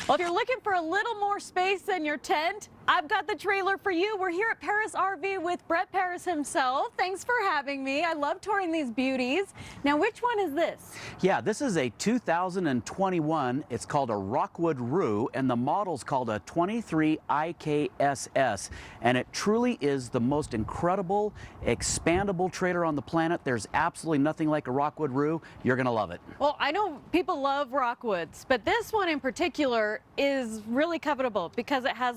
Well, if you're looking for a little more space than your tent, I've got the trailer for you. We're here at Paris RV with Brett Paris himself. Thanks for having me. I love touring these beauties. Now, which one is this? Yeah, this is a 2021. It's called a Rockwood Roo, and the model's called a 23 IKSS. And it truly is the most incredible, expandable trailer on the planet. There's absolutely nothing like a Rockwood Roo. You're going to love it. Well, I know people love Rockwoods, but this one in particular is really covetable because it has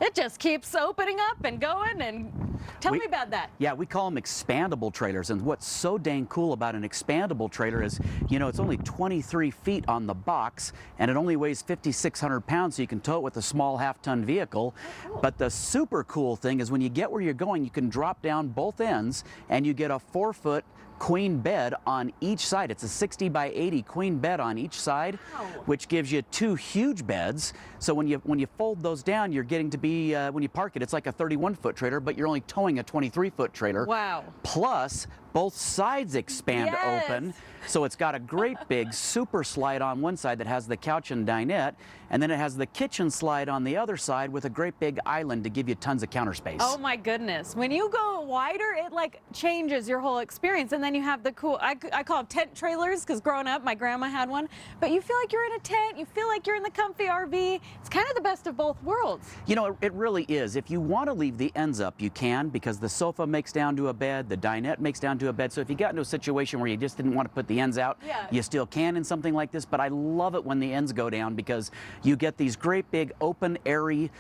it just keeps opening up and going. And tell me about that. Yeah, we call them expandable trailers. And what's so dang cool about an expandable trailer is, you know, it's only 23 feet on the box and it only weighs 5,600 pounds, so you can tow it with a small half-ton vehicle. Oh, cool. But the super cool thing is when you get where you're going, you can drop down both ends and you get a 4-foot queen bed on each side. It's a 60 by 80 queen bed on each side, Wow. which gives you 2 huge beds. So when you fold those down, you're getting to be, when you park it, it's like a 31-foot trailer, but you're only towing a 23-foot trailer. Wow. Plus, both sides expand Yes. open. So it's got a great big super slide on one side that has the couch and dinette, and then it has the kitchen slide on the other side with a great big island to give you tons of counter space. Oh my goodness. When you go wider, it changes your whole experience. And then you have the cool, I call them tent trailers because growing up, my grandma had one. But you feel like you're in a tent, you feel like you're in the comfy RV. It's kind of the best of both worlds. You know, it really is. If you want to leave the ends up, you can, because the sofa makes down to a bed, the dinette makes down to a bed. So if you got into a situation where you just didn't want to put the ends out, Yeah. you still can in something like this. But I love it when the ends go down because you get these great big open, airy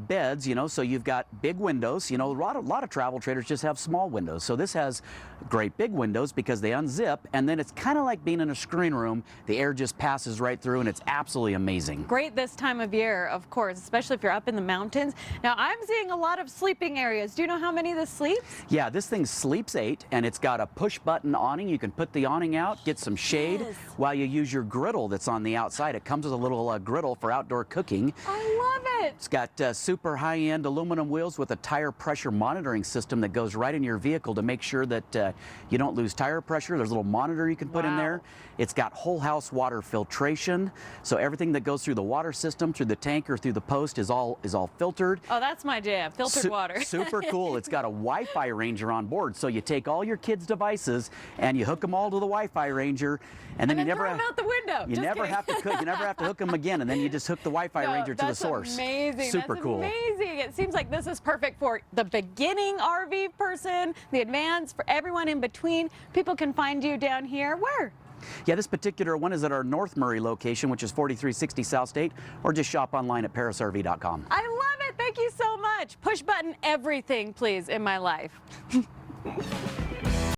beds, you know, so you've got big windows. You know, a lot of travel trailers just have small windows. So this has great big windows because they unzip, and then it's kind of like being in a screen room. The air just passes right through, and it's absolutely amazing. Great this time of year, of course, especially if you're up in the mountains. Now, I'm seeing a lot of sleeping areas. Do you know how many this sleeps? Yeah, this thing sleeps 8, and it's got a push-button awning. You can put the awning out, get some shade Yes. while you use your griddle that's on the outside. It comes with a little griddle for outdoor cooking. I love it. It's got super high-end aluminum wheels with a tire pressure monitoring system that goes right in your vehicle to make sure that you don't lose tire pressure. There's a little monitor you can put in Wow. there. It's got whole house water filtration, so everything that goes through the water system, through the tank or through the post is all filtered. Oh, that's my jam, filtered water. Super cool. It's got a Wi-Fi ranger on board, so you take all your kids' devices and you hook them all to the Wi-Fi ranger, and then you never throw them out the window. you Just never kidding. have to you never have to hook them again, and then you just hook the Wi-Fi No, ranger to the that's source. Amazing. Super That's cool. Amazing. It seems like this is perfect for the beginning RV person, the advanced, for everyone in between. People can find you down here. Where? Yeah, this particular one is at our North Murray location, which is 4360 South State, or just shop online at parisrv.com. I love it. Thank you so much. Push button everything, please, in my life.